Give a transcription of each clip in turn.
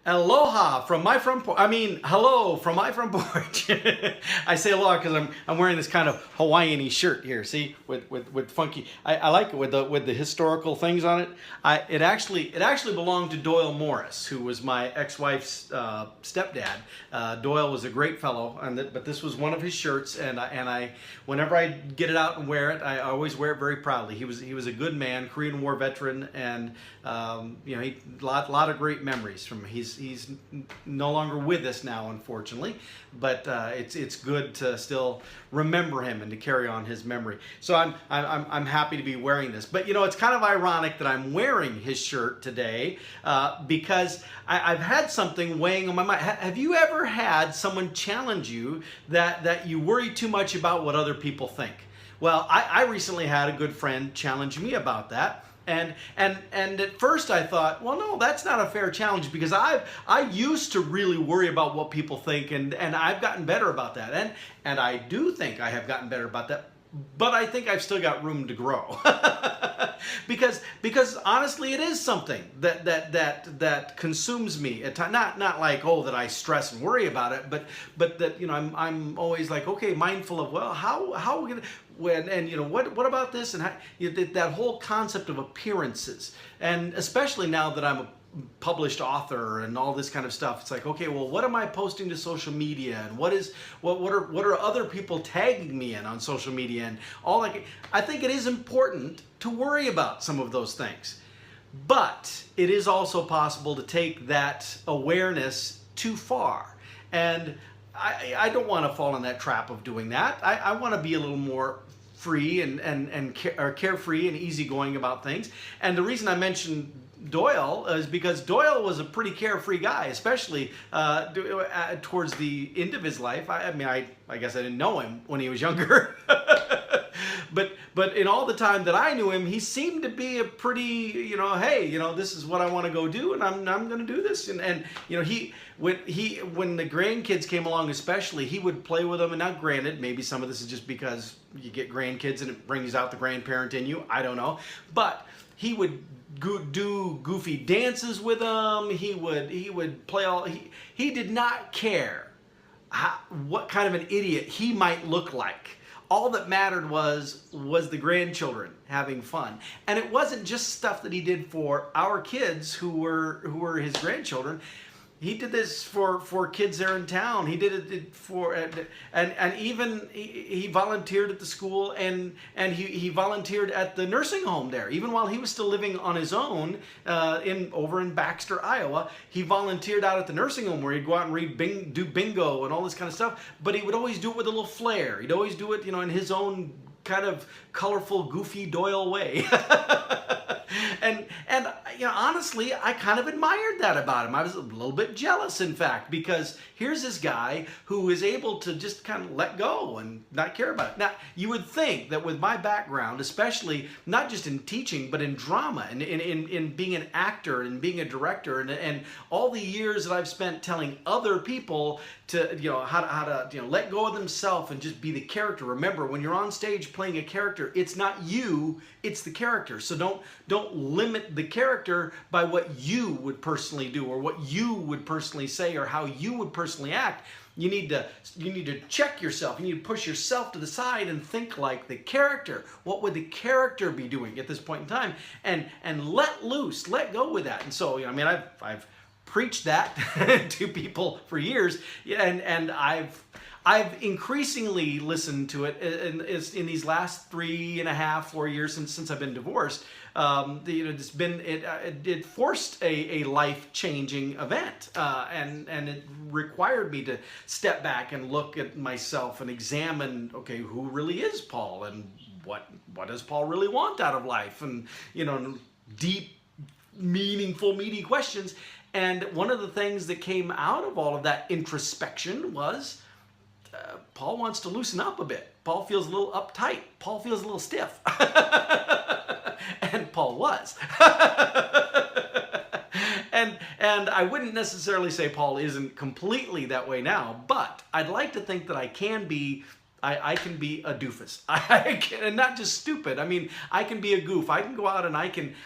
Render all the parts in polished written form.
Aloha from my front porch. Hello from my front porch. I say aloha because I'm wearing this kind of Hawaiian-y shirt here. See, with funky. I like it with the historical things on it. It actually belonged to Doyle Morris, who was my ex-wife's stepdad. Doyle was a great fellow, but this was one of his shirts, and I whenever I get it out and wear it, I always wear it very proudly. He was a good man, Korean War veteran, and he lot of great memories from him. He's no longer with us now, unfortunately, but it's good to still remember him and to carry on his memory. So I'm happy to be wearing this. But it's kind of ironic that I'm wearing his shirt today because I've had something weighing on my mind. Have you ever had someone challenge you that you worry too much about what other people think? Well, I recently had a good friend challenge me about that. And at first I thought, well, no, that's not a fair challenge, because I used to really worry about what people think, and I've gotten better about that. And I do think I have gotten better about that, but I think I've still got room to grow. because honestly, it is something that consumes me at times. Not like, oh, that I stress and worry about it, but that I'm always like, okay, mindful of, well, how are we gonna, what about this, and how, that whole concept of appearances, and especially now that I'm a published author and all this kind of stuff, it's like, okay, well, what am I posting to social media, and what are other people tagging me in on social media, and all that. I think it is important to worry about some of those things, but it is also possible to take that awareness too far, and I don't want to fall in that trap of doing that. I want to be a little more free and carefree and easygoing about things. And the reason I mentioned Doyle is because Doyle was a pretty carefree guy, especially towards the end of his life. I guess I didn't know him when he was younger. But in all the time that I knew him, he seemed to be a pretty, hey, this is what I want to go do, and I'm going to do this. And when the grandkids came along, especially, he would play with them. And now, granted, maybe some of this is just because you get grandkids and it brings out the grandparent in you. I don't know, but he would do goofy dances with them. He would play all. He did not care what kind of an idiot he might look like. All that mattered was the grandchildren having fun. And it wasn't just stuff that he did for our kids who were his grandchildren. He did this for kids there in town. He did it for, and even he volunteered at the school, and he volunteered at the nursing home there. Even while he was still living on his own over in Baxter, Iowa, he volunteered out at the nursing home where he'd go out and do bingo and all this kind of stuff. But he would always do it with a little flair. He'd always do it, in his own kind of colorful, goofy Doyle way. And honestly, I kind of admired that about him. I was a little bit jealous, in fact, because here's this guy who is able to just kind of let go and not care about it. Now, you would think that with my background, especially not just in teaching, but in drama and in being an actor and being a director, and all the years that I've spent telling other people to how to let go of themselves and just be the character. Remember, when you're on stage playing a character, it's not you, it's the character. So don't limit the character by what you would personally do, or what you would personally say, or how you would personally act. You need to check yourself. You need to push yourself to the side and think like the character. What would the character be doing at this point in time? And let loose, let go with that. And so I've preached that to people for years, and I've increasingly listened to it in these last 3.5-4 years since I've been divorced. It forced a life-changing event, and it required me to step back and look at myself and examine, okay, who really is Paul, and what does Paul really want out of life, and deep, meaningful, meaty questions. And one of the things that came out of all of that introspection was Paul wants to loosen up a bit. Paul feels a little uptight. Paul feels a little stiff. And Paul was. And I wouldn't necessarily say Paul isn't completely that way now, but I'd like to think that I can be I can be a doofus. I can, and not just stupid. I mean, I can be a goof. I can go out and I can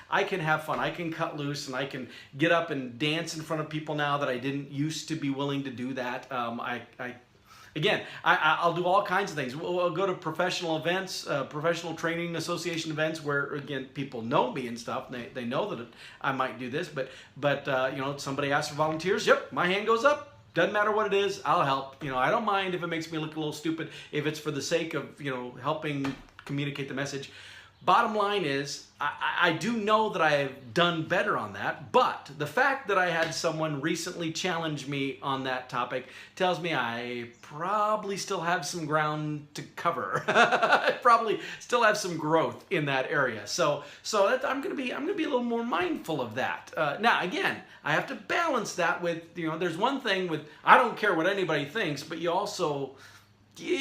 have fun. I can cut loose and I can get up and dance in front of people now that I didn't used to be willing to do that. I'll do all kinds of things. We'll go to professional events, professional training association events where, again, people know me and stuff. And they know that I might do this, but somebody asks for volunteers. Yep, my hand goes up. Doesn't matter what it is, I'll help. I don't mind if it makes me look a little stupid, if it's for the sake of, helping communicate the message. Bottom line is, I do know that I have done better on that, but the fact that I had someone recently challenge me on that topic tells me I probably still have some ground to cover. I probably still have some growth in that area. So I'm gonna be a little more mindful of that. Now, again, I have to balance that with, there's one thing with, I don't care what anybody thinks, but you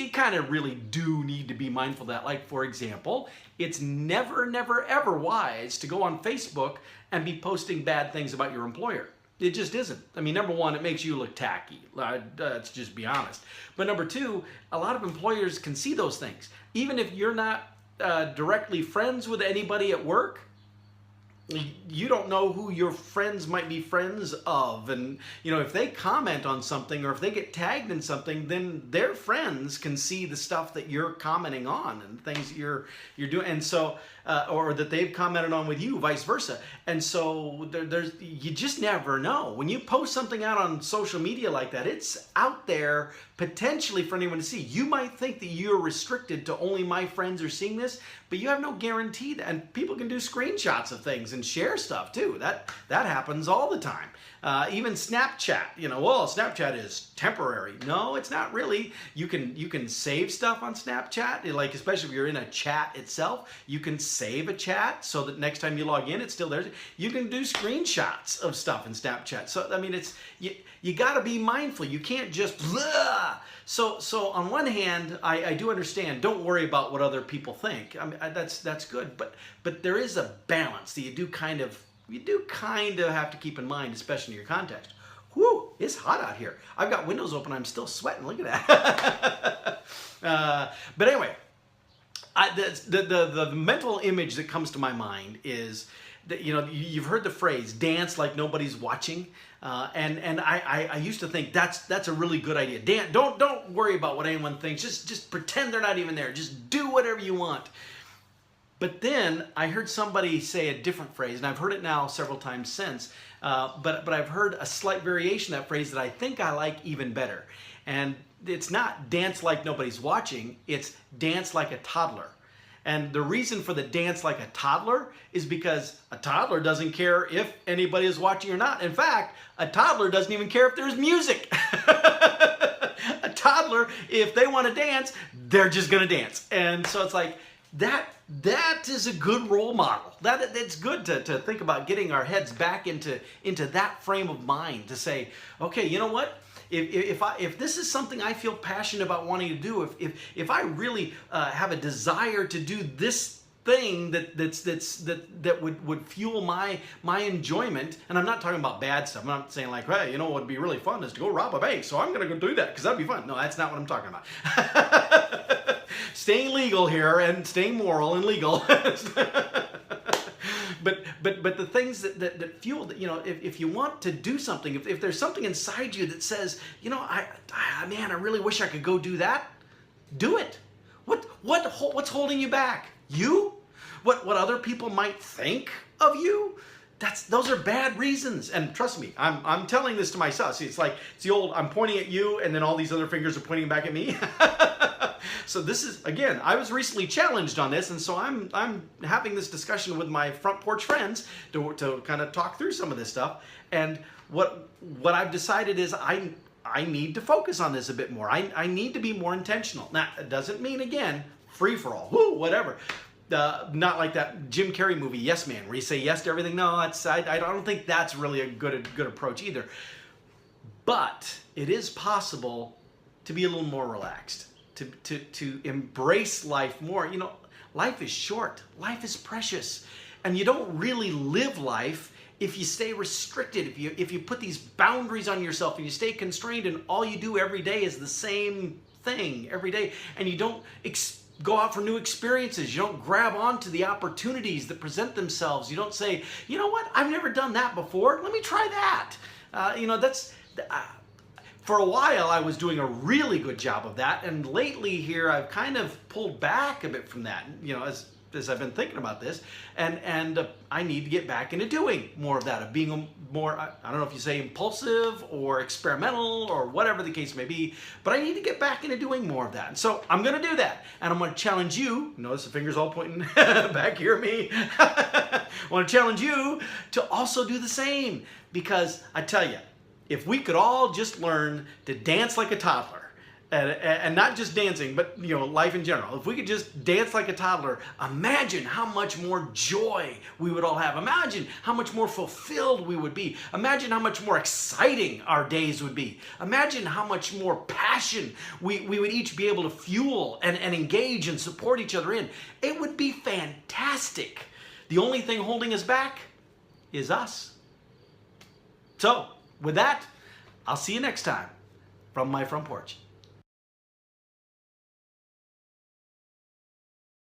kind of really do need to be mindful of that. Like, for example, it's never, never, ever wise to go on Facebook and be posting bad things about your employer. It just isn't. I mean, number one, it makes you look tacky. Let's just be honest. But number two, a lot of employers can see those things. Even if you're not directly friends with anybody at work, you don't know who your friends might be friends of, and if they comment on something or if they get tagged in something, then their friends can see the stuff that you're commenting on and things that you're doing, and so or that they've commented on with you, vice versa. And so you just never know. When you post something out on social media like that, it's out there potentially for anyone to see. You might think that you're restricted to only my friends are seeing this, but you have no guarantee that, and people can do screenshots of things and share stuff too. That happens all the time. Even Snapchat, Snapchat is temporary. No, it's not really. You can save stuff on Snapchat, like especially if you're in a chat itself, you can save a chat so that next time you log in, it's still there. You can do screenshots of stuff in Snapchat. So I mean, you got to be mindful. You can't just blah. So on one hand, I do understand. Don't worry about what other people think. I mean, that's good. But there is a balance that you do kind of have to keep in mind, especially in your context. Whew, it's hot out here. I've got windows open. I'm still sweating. Look at that. But anyway, the mental image that comes to my mind is that, you've heard the phrase "dance like nobody's watching," and I used to think that's a really good idea. Don't worry about what anyone thinks. Just pretend they're not even there. Just do whatever you want. But then I heard somebody say a different phrase, and I've heard it now several times since, but I've heard a slight variation of that phrase that I think I like even better. And it's not dance like nobody's watching, it's dance like a toddler. And the reason for the dance like a toddler is because a toddler doesn't care if anybody is watching or not. In fact, a toddler doesn't even care if there's music. A toddler, if they want to dance, they're just going to dance. And so it's like, that is a good role model. It's good to think about getting our heads back into that frame of mind to say, okay, you know what? If this is something I feel passionate about wanting to do, if I really have a desire to do this thing that would fuel my enjoyment, and I'm not talking about bad stuff. I'm not saying like, hey, what would be really fun is to go rob a bank, so I'm going to go do that because that'd be fun. No, that's not what I'm talking about. Staying legal here and staying moral and legal. But the things that fuel, if you want to do something, if there's something inside you that says, I really wish I could go do that, do it. What's holding you back? You? What other people might think of you? Those are bad reasons. And trust me, I'm telling this to myself. See, it's the old, I'm pointing at you and then all these other fingers are pointing back at me. So this is, again, I was recently challenged on this, and so I'm having this discussion with my front porch friends to kind of talk through some of this stuff. And what I've decided is I need to focus on this a bit more. I need to be more intentional. Now, it doesn't mean, again, free for all, whatever. Not like that Jim Carrey movie, Yes Man, where you say yes to everything. No, I don't think that's really a good approach either. But it is possible to be a little more relaxed, to embrace life more. Life is short, life is precious, and you don't really live life if you stay restricted, if you put these boundaries on yourself and you stay constrained and all you do every day is the same thing every day, and you don't go out for new experiences. You don't grab onto the opportunities that present themselves. You don't say, you know what, I've never done that before. Let me try that. For a while, I was doing a really good job of that, and lately here, I've kind of pulled back a bit from that, as I've been thinking about this, and I need to get back into doing more of that, of being more, I don't know if you say impulsive or experimental or whatever the case may be, but I need to get back into doing more of that. And so I'm going to do that, and I'm going to challenge you. Notice the fingers all pointing back here at me. I want to challenge you to also do the same, because I tell you, if we could all just learn to dance like a toddler, and not just dancing, but life in general. If we could just dance like a toddler, imagine how much more joy we would all have. Imagine how much more fulfilled we would be. Imagine how much more exciting our days would be. Imagine how much more passion we would each be able to fuel and engage and support each other in. It would be fantastic. The only thing holding us back is us. So, with that, I'll see you next time from my front porch.